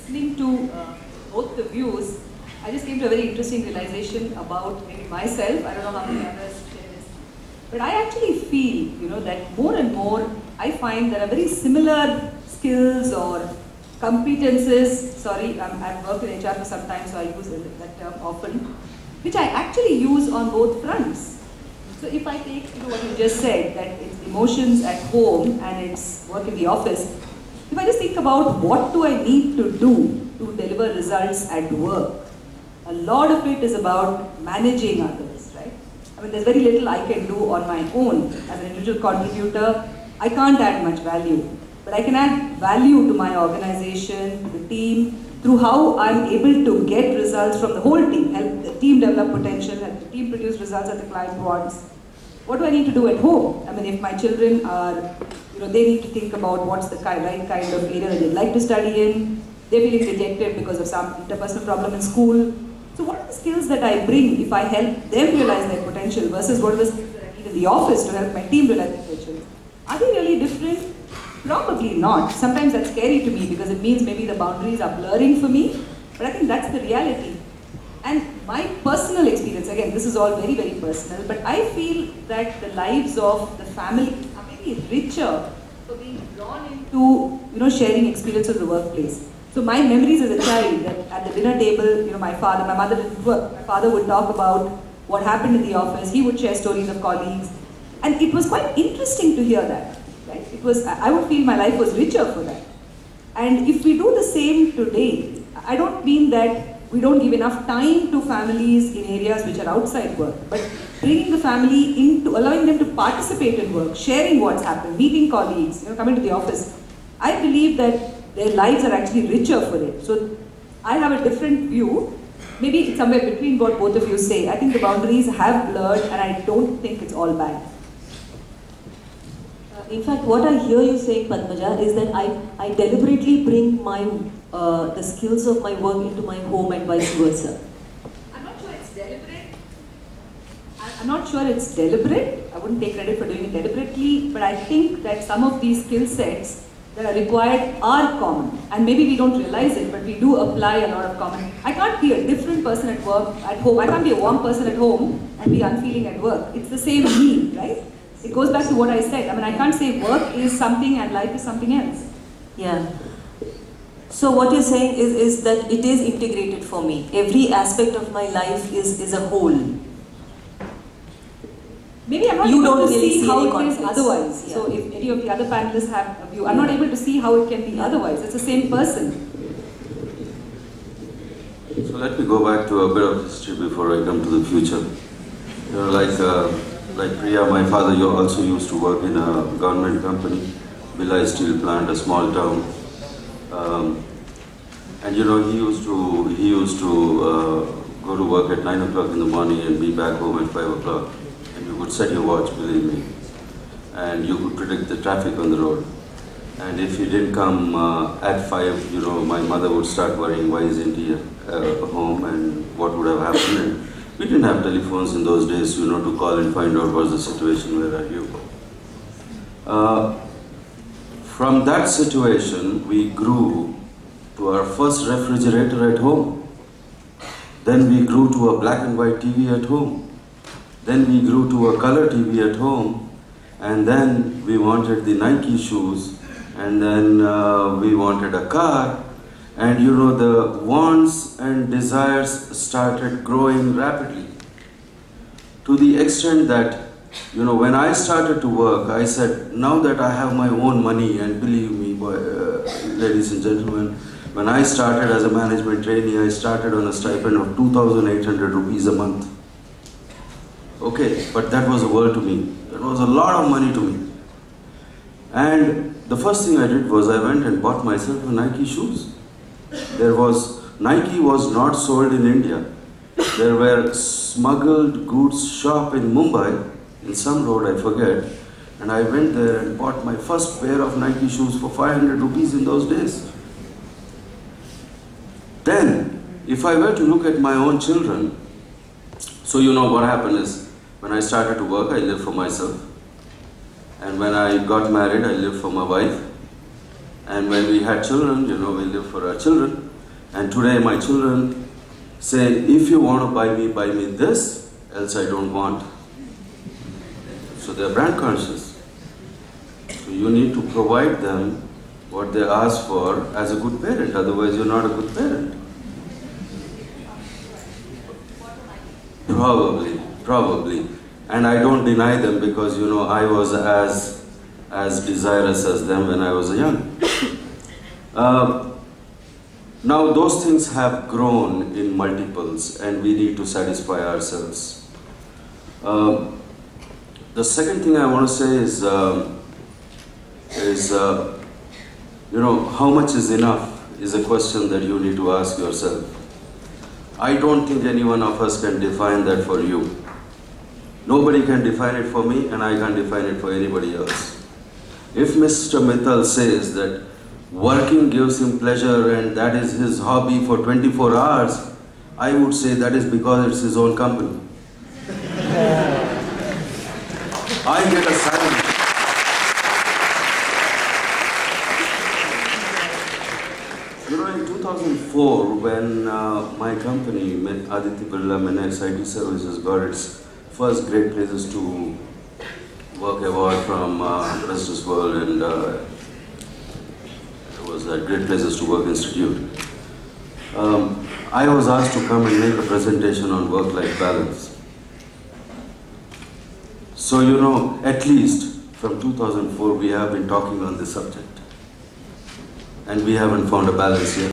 listening to both the views, I just came to a very interesting realization about maybe myself. I don't know how many others share this. But I actually feel, that more and more I find there are very similar skills or competences. Sorry, I've worked in HR for some time, so I use that term often, which I actually use on both fronts. So if I take what you just said, that it's emotions at home and it's work in the office, if I just think about what do I need to do to deliver results at work, a lot of it is about managing others, right? I mean, there's very little I can do on my own. As an individual contributor, I can't add much value. But I can add value to my organization, the team, through how I'm able to get results from the whole team, help the team develop potential, help the team produce results that the client wants. What do I need to do at home? I mean, if my children are, they need to think about what's the right kind of area that they'd like to study in. They're feeling rejected because of some interpersonal problem in school. So what are the skills that I bring if I help them realize their potential versus what are the skills that I need in the office to help my team realize their potential? Are they really different? Probably not. Sometimes that's scary to me because it means maybe the boundaries are blurring for me. But I think that's the reality. And my personal experience, again, this is all very, very personal, but I feel that the lives of the family are maybe richer for being drawn into, sharing experiences of the workplace. So my memories as a child, that at the dinner table, my mother didn't work. My father would talk about what happened in the office. He would share stories of colleagues. And it was quite interesting to hear that. Right? I would feel my life was richer for that. And if we do the same today, I don't mean that we don't give enough time to families in areas which are outside work, but bringing the family into, allowing them to participate in work, sharing what's happened, meeting colleagues, coming to the office. I believe that their lives are actually richer for it. So I have a different view. Maybe it's somewhere between what both of you say. I think the boundaries have blurred and I don't think it's all bad. In fact, what I hear you saying, Padmaja, is that I deliberately bring my the skills of my work into my home and vice versa. I'm not sure it's deliberate. I'm not sure it's deliberate. I wouldn't take credit for doing it deliberately, but I think that some of these skill sets that are required are common. And maybe we don't realize it, but we do apply a lot of common. I can't be a different person at work, at home. I can't be a warm person at home and be unfeeling at work. It's the same me, right? It goes back to what I said. I mean, I can't say work is something and life is something else. Yeah. So what you're saying is that it is integrated for me. Every aspect of my life is a whole. Maybe I'm not able to see how it is otherwise. Yeah. So if any of the other panelists have a view, I'm not able to see how it can be otherwise. It's the same person. So let me go back to a bit of history before I come to the future. Like Priya, my father also used to work in a government company, Bhilai Steel Plant, a small town. And he used to go to work at 9 o'clock in the morning and be back home at 5 o'clock. And you could set your watch, believe me. And you could predict the traffic on the road. And if he didn't come at 5, my mother would start worrying, why isn't he home and what would have happened. And we didn't have telephones in those days, to call and find out what's the situation, where are you. From that situation, we grew to our first refrigerator at home. Then we grew to a black and white TV at home. Then we grew to a color TV at home. And then we wanted the Nike shoes. And then we wanted a car. And the wants and desires started growing rapidly. To the extent that, when I started to work, I said, now that I have my own money, and believe me, ladies and gentlemen, when I started as a management trainee, I started on a stipend of 2,800 rupees a month. Okay, but that was a world to me. That was a lot of money to me. And the first thing I did was I went and bought myself a Nike shoes. Nike was not sold in India. There were smuggled goods shop in Mumbai, in some road I forget, and I went there and bought my first pair of Nike shoes for 500 rupees in those days. Then, if I were to look at my own children, so what happened is, when I started to work, I lived for myself. And when I got married, I lived for my wife. And when we had children, we lived for our children. And today my children say, if you want to buy me this, else I don't want. So they're brand conscious. So you need to provide them what they ask for as a good parent, otherwise you're not a good parent. Probably. And I don't deny them because, you know, I was as desirous as them when I was young. Now those things have grown in multiples and we need to satisfy ourselves. The second thing I want to say is you know, how much is enough is a question that you need to ask yourself. I don't think any one of us can define that for you. Nobody can define it for me and I can't define it for anybody else. If Mr. Mittal says that working gives him pleasure and that is his hobby for 24 hours, I would say that is because it's his own company. I get a salary. You know, in 2004, when my company, Aditya Birla Minax IT Services, got its first Great Places to Work award from Business World, and it was that Great Places to Work Institute. I was asked to come and make a presentation on work-life balance. So, you know, at least from 2004, we have been talking on this subject. And we haven't found a balance yet.